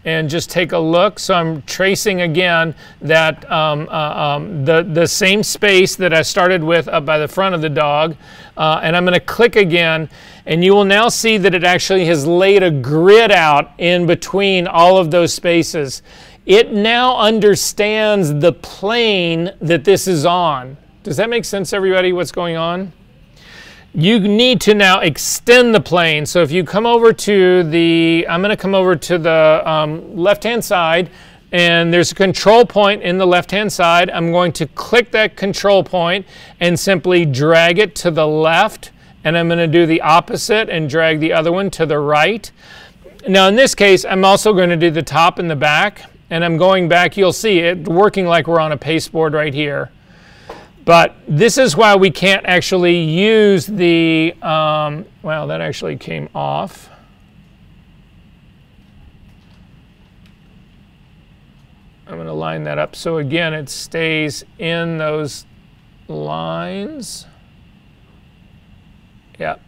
and just take a look. So I'm tracing again that the same space that I started with up by the front of the dog, and I'm going to click again, and you will now see that it actually has laid a grid out in between all of those spaces. It now understands the plane that this is on. Does that make sense, everybody, what's going on? You need to now extend the plane. So if you come over to the, I'm going to come over to the left-hand side, and there's a control point in the left-hand side. I'm going to click that control point and simply drag it to the left, and I'm going to do the opposite and drag the other one to the right. Now in this case, I'm also going to do the top and the back, and I'm going back. You'll see it working like we're on a pasteboard right here. But this is why we can't actually use the, well, that actually came off. I'm going to line that up so again it stays in those lines. Yep.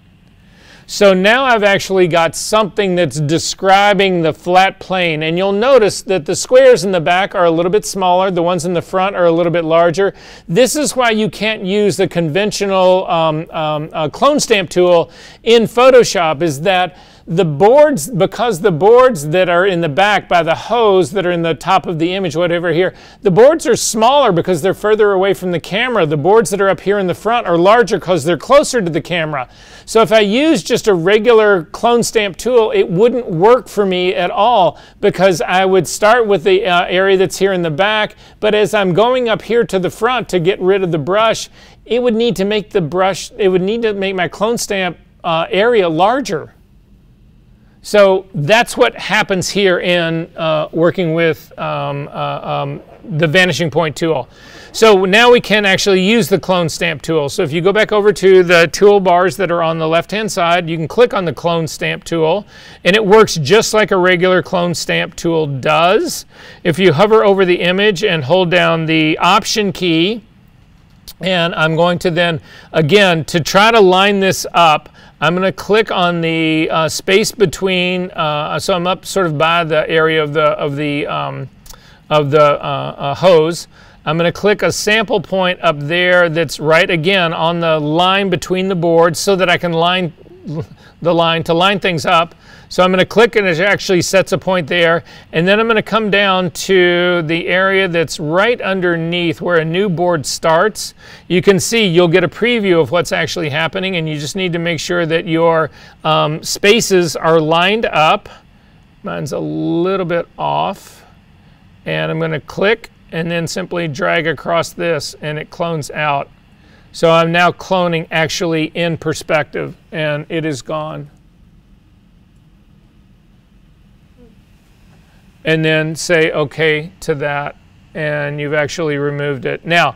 So now I've actually got something that's describing the flat plane, and you'll notice that the squares in the back are a little bit smaller, the ones in the front are a little bit larger. This is why you can't use the conventional clone stamp tool in Photoshop, is that the boards, because the boards that are in the back by the hose that are in the top of the image, whatever here, the boards are smaller because they're further away from the camera. The boards that are up here in the front are larger because they're closer to the camera. So if I use just a regular clone stamp tool, it wouldn't work for me at all, because I would start with the area that's here in the back, but as I'm going up here to the front to get rid of the brush, it would need to make the brush, it would need to make my clone stamp area larger. So that's what happens here in working with the Vanishing Point tool. So now we can actually use the clone stamp tool. So if you go back over to the toolbars that are on the left-hand side, you can click on the clone stamp tool, and it works just like a regular clone stamp tool does. If you hover over the image and hold down the Option key, and I'm going to then, again, to try to line this up, I'm going to click on the space between, so I'm up sort of by the area of the hose. I'm going to click a sample point up there that's right again on the line between the boards so that I can line the line to line things up. So I'm going to click and it actually sets a point there, and then I'm going to come down to the area that's right underneath where a new board starts. You can see, you'll get a preview of what's actually happening, and you just need to make sure that your spaces are lined up. Mine's a little bit off, and I'm going to click and then simply drag across this, and it clones out. So I'm now cloning actually in perspective, and it is gone. And then say OK to that, and you've actually removed it. Now,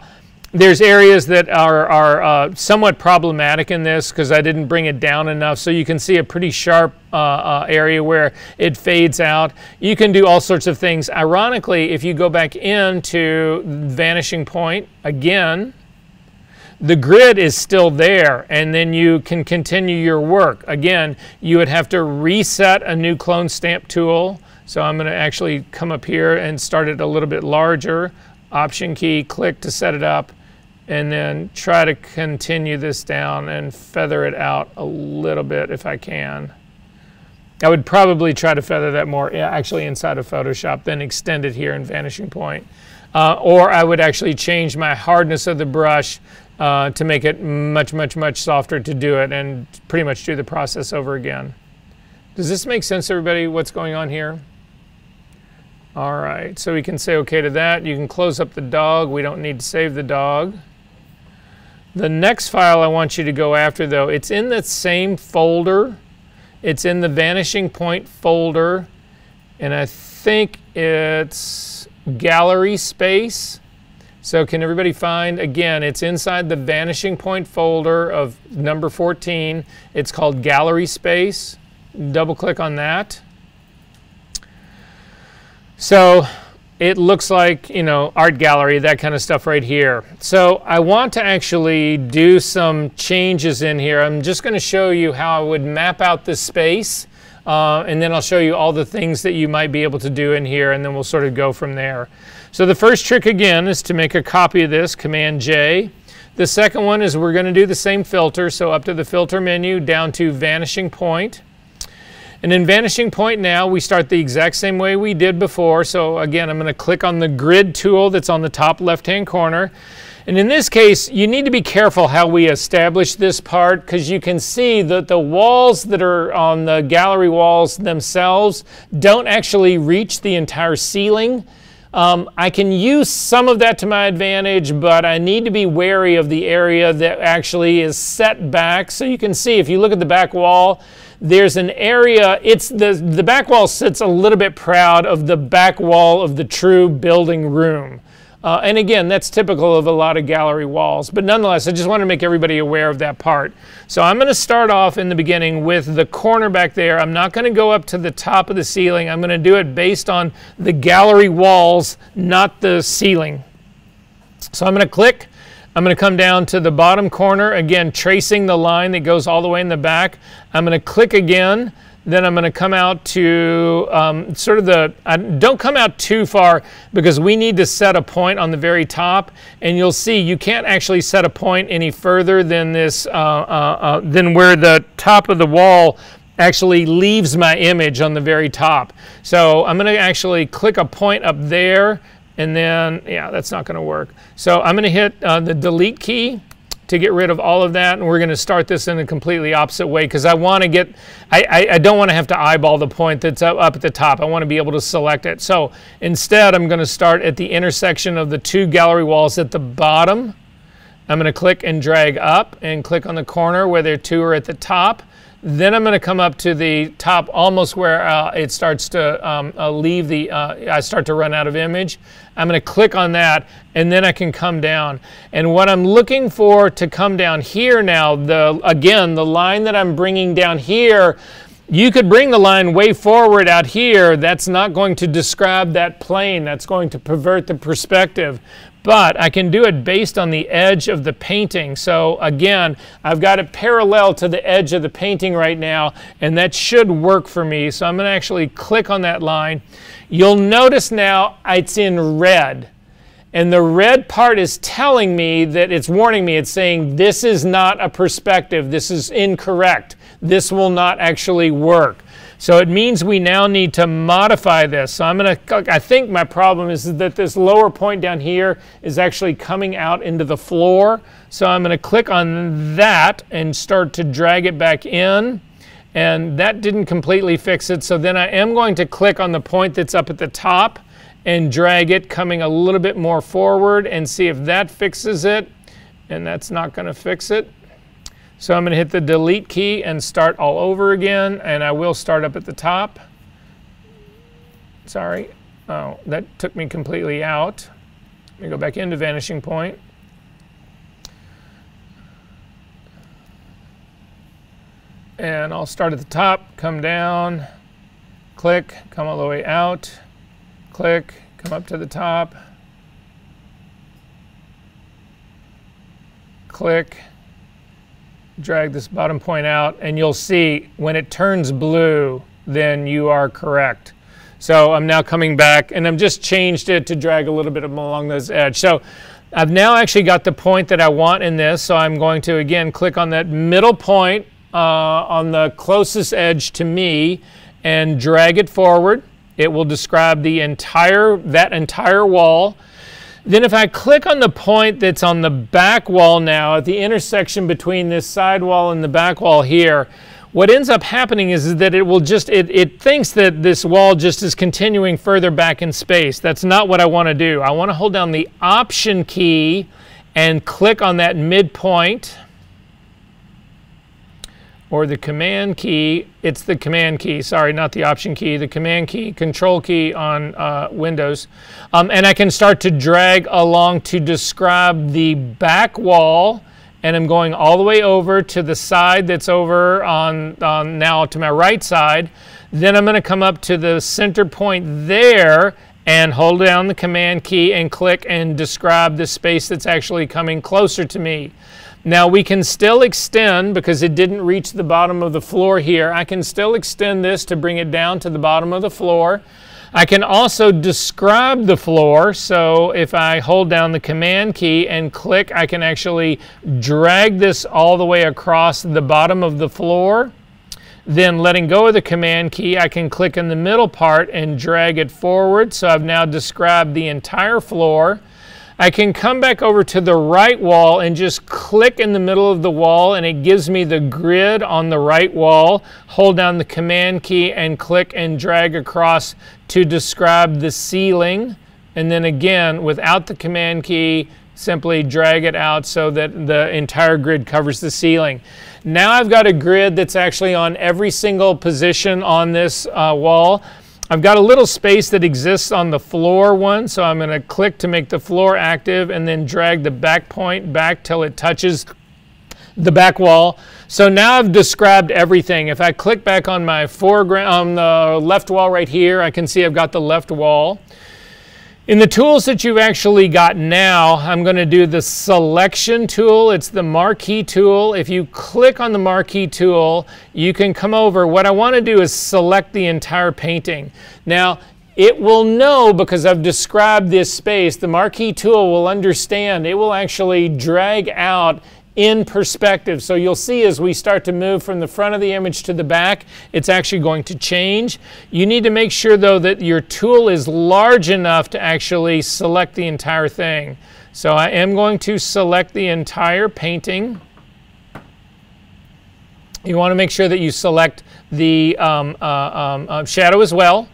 there's areas that are somewhat problematic in this because I didn't bring it down enough. So you can see a pretty sharp area where it fades out. You can do all sorts of things. Ironically, if you go back into Vanishing Point again, the grid is still there, and then you can continue your work. Again, you would have to reset a new clone stamp tool. So I'm going to actually come up here and start it a little bit larger. Option key, click to set it up, and then try to continue this down and feather it out a little bit if I can. I would probably try to feather that more actually inside of Photoshop, then extend it here in Vanishing Point. Or I would actually change my hardness of the brush to make it much, much, much softer to do it, and pretty much do the process over again. Does this make sense, everybody, what's going on here? All right, so we can say OK to that. You can close up the dog. We don't need to save the dog. The next file I want you to go after, though, it's in the same folder. It's in the Vanishing Point folder, and I think it's Gallery Space. So can everybody find, again, it's inside the Vanishing Point folder of number 14. It's called Gallery Space. Double click on that. So it looks like, you know, art gallery, that kind of stuff right here. So I want to actually do some changes in here. I'm just going to show you how I would map out this space, and then I'll show you all the things that you might be able to do in here, and then we'll sort of go from there. So the first trick again is to make a copy of this, Command J. The second one is we're going to do the same filter, so up to the filter menu, down to vanishing point. And in vanishing point now, we start the exact same way we did before. So again, I'm going to click on the grid tool that's on the top left-hand corner. And in this case, you need to be careful how we establish this part, because you can see that the walls that are on the gallery walls themselves don't actually reach the entire ceiling. I can use some of that to my advantage, but I need to be wary of the area that actually is set back. So you can see, if you look at the back wall, there's an area, the back wall sits a little bit proud of the back wall of the true building room. And again, that's typical of a lot of gallery walls. But nonetheless, I just want to make everybody aware of that part. So I'm going to start off in the beginning with the corner back there. I'm not going to go up to the top of the ceiling. I'm going to do it based on the gallery walls, not the ceiling. So I'm going to click. I'm going to come down to the bottom corner, again, tracing the line that goes all the way in the back. I'm going to click again. Then I'm going to come out to don't come out too far, because we need to set a point on the very top. And you'll see you can't actually set a point any further than this, than where the top of the wall actually leaves my image on the very top. So I'm going to actually click a point up there. And then, yeah, that's not going to work. So I'm going to hit the delete key to get rid of all of that, and we're going to start this in a completely opposite way, because I want to get, I don't want to have to eyeball the point that's up at the top. I want to be able to select it. So instead, I'm going to start at the intersection of the two gallery walls at the bottom. I'm going to click and drag up and click on the corner where the two are at the top. Then I'm going to come up to the top, almost where it starts to leave the, I start to run out of image. I'm going to click on that, and then I can come down. And what I'm looking for to come down here now, again, the line that I'm bringing down here, you could bring the line way forward out here. That's not going to describe that plane. That's going to pervert the perspective. But I can do it based on the edge of the painting. So again, I've got it parallel to the edge of the painting right now, and that should work for me. So I'm going to actually click on that line. You'll notice now it's in red. And the red part is telling me that it's warning me. It's saying this is not a perspective. This is incorrect. This will not actually work. So it means we now need to modify this. So I think my problem is that this lower point down here is actually coming out into the floor. So I'm going to click on that and start to drag it back in. And that didn't completely fix it. So then I am going to click on the point that's up at the top and drag it coming a little bit more forward and see if that fixes it. And that's not going to fix it. So I'm going to hit the delete key and start all over again, and I will start up at the top. Sorry. Oh, that took me completely out. Let me go back into vanishing point. And I'll start at the top, come down, click, come all the way out, click, come up to the top, click, drag this bottom point out, and you'll see when it turns blue, then you are correct. So I'm now coming back, and I've just changed it to drag a little bit along those edges. So I've now actually got the point that I want in this, so I'm going to again click on that middle point on the closest edge to me and drag it forward. It will describe that entire wall. Then if I click on the point that's on the back wall now, at the intersection between this side wall and the back wall here, what ends up happening is that it thinks that this wall just is continuing further back in space. That's not what I want to do. I want to hold down the Option key and click on that midpoint, or the Command key. It's the Command key, sorry, not the Option key, the Command key, Control key on Windows. And I can start to drag along to describe the back wall, and I'm going all the way over to the side that's over on now to my right side. Then I'm going to come up to the center point there and hold down the Command key and click and describe the space that's actually coming closer to me. Now we can still extend, because it didn't reach the bottom of the floor here, I can still extend this to bring it down to the bottom of the floor. I can also describe the floor, so if I hold down the Command key and click, I can actually drag this all the way across the bottom of the floor. Then letting go of the Command key, I can click in the middle part and drag it forward, so I've now described the entire floor. I can come back over to the right wall and just click in the middle of the wall, and it gives me the grid on the right wall. Hold down the Command key and click and drag across to describe the ceiling. And then again, without the Command key, simply drag it out so that the entire grid covers the ceiling. Now I've got a grid that's actually on every single position on this wall. I've got a little space that exists on the floor one, so I'm going to click to make the floor active and then drag the back point back till it touches the back wall. So now I've described everything. If I click back on my foreground, on the left wall right here, I can see I've got the left wall. In the tools that you've actually got now, I'm going to do the selection tool. It's the marquee tool. If you click on the marquee tool, you can come over. What I want to do is select the entire painting. Now, it will know, because I've described this space, the marquee tool will understand. It will actually drag out in perspective. So you'll see as we start to move from the front of the image to the back, it's actually going to change. You need to make sure though that your tool is large enough to actually select the entire thing. So I am going to select the entire painting. You want to make sure that you select the shadow as well.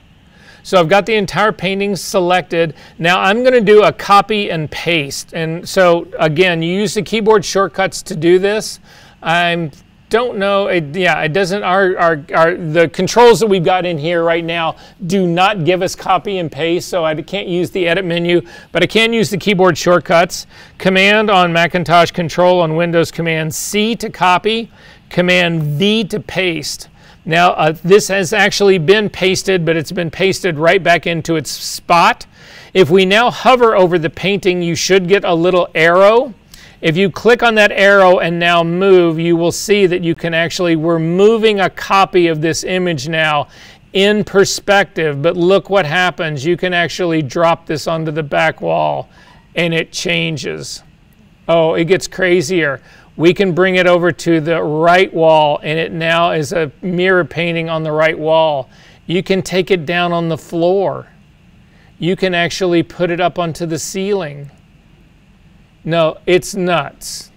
So I've got the entire painting selected. Now I'm going to do a copy and paste. And so again, you use the keyboard shortcuts to do this. I don't know, it doesn't, the controls that we've got in here right now do not give us copy and paste, so I can't use the edit menu, but I can use the keyboard shortcuts. Command on Macintosh, Control on Windows, Command C to copy, Command V to paste. Now this has actually been pasted, but it's been pasted right back into its spot. If we now hover over the painting, you should get a little arrow. If you click on that arrow and now move, you will see that you can actually, we're moving a copy of this image now in perspective, but look what happens. You can actually drop this onto the back wall and it changes. Oh, it gets crazier. We can bring it over to the right wall and it now is a mirror painting on the right wall. You can take it down on the floor. You can actually put it up onto the ceiling. No, it's nuts.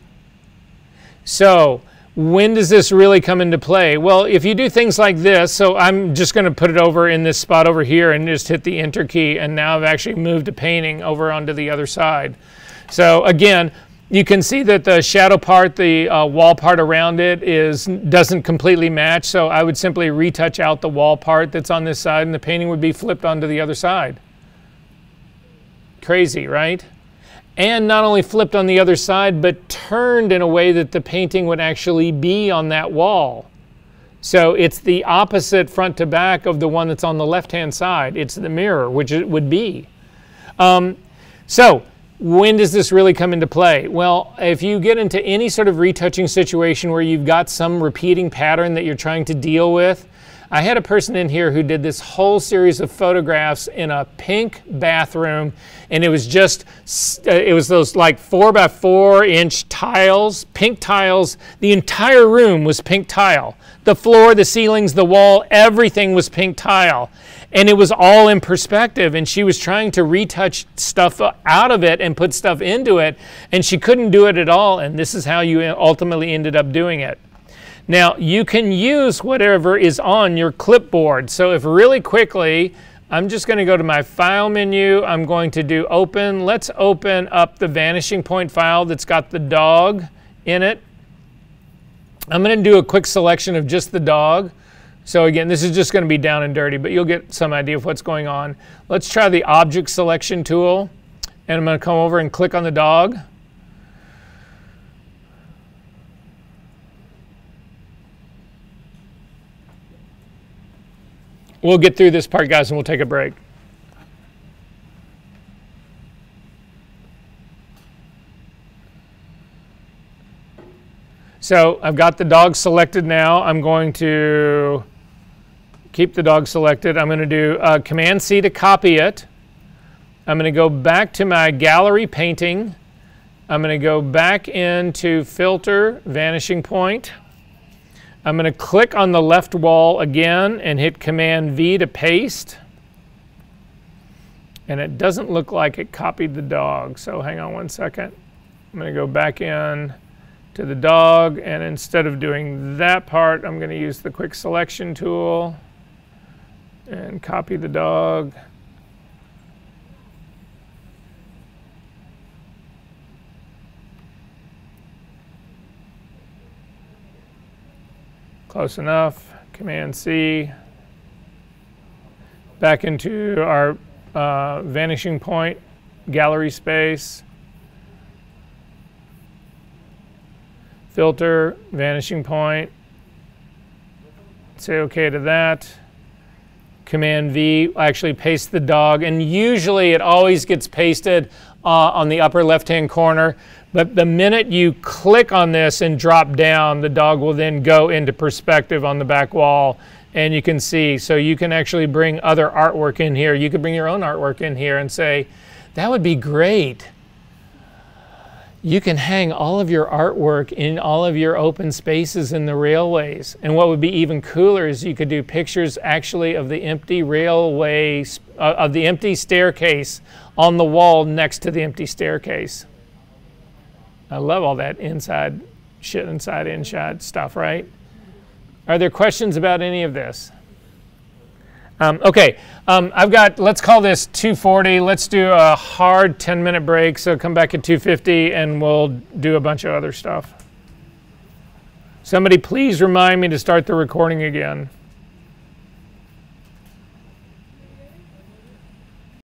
So when does this really come into play? Well, if you do things like this, so I'm just going to put it over in this spot over here and just hit the enter key, and now I've actually moved a painting over onto the other side. So again, you can see that the shadow part, the wall part around it doesn't completely match, so I would simply retouch out the wall part that's on this side and the painting would be flipped onto the other side. Crazy, right? And not only flipped on the other side, but turned in a way that the painting would actually be on that wall. So it's the opposite front to back of the one that's on the left-hand side. It's the mirror, which it would be. So when does this really come into play? Well, if you get into any sort of retouching situation where you've got some repeating pattern that you're trying to deal with, I had a person in here who did this whole series of photographs in a pink bathroom, and it was just, it was those like 4x4 inch tiles, pink tiles. The entire room was pink tile. The floor, the ceilings, the wall, everything was pink tile. And it was all in perspective, and she was trying to retouch stuff out of it and put stuff into it, and she couldn't do it at all, and this is how you ultimately ended up doing it. Now, you can use whatever is on your clipboard. So if really quickly, I'm just going to go to my File menu. I'm going to do Open. Let's open up the Vanishing Point file that's got the dog in it. I'm going to do a quick selection of just the dog. So again, this is just going to be down and dirty, but you'll get some idea of what's going on. Let's try the Object Selection tool, and I'm going to come over and click on the dog. We'll get through this part, guys, and we'll take a break. So I've got the dog selected now. I'm going to keep the dog selected. I'm going to do Command-C to copy it. I'm going to go back to my gallery painting. I'm going to go back into Filter, Vanishing Point. I'm going to click on the left wall again and hit Command-V to paste. And it doesn't look like it copied the dog, so hang on one second. I'm going to go back in to the dog, and instead of doing that part, I'm going to use the quick selection tool and copy the dog. Close enough. Command-C. Back into our vanishing point gallery space. Filter, vanishing point. Say OK to that. Command-V, actually paste the dog. And usually it always gets pasted on the upper left-hand corner. But the minute you click on this and drop down, the dog will then go into perspective on the back wall. And you can see, so you can actually bring other artwork in here. You could bring your own artwork in here and say, that would be great. You can hang all of your artwork in all of your open spaces in the railways. And what would be even cooler is you could do pictures actually of the empty railway, of the empty staircase on the wall next to the empty staircase. I love all that inside stuff, right? Are there questions about any of this? Okay, I've got, let's call this 2:40. Let's do a hard 10-minute break. So come back at 2:50 and we'll do a bunch of other stuff. Somebody please remind me to start the recording again.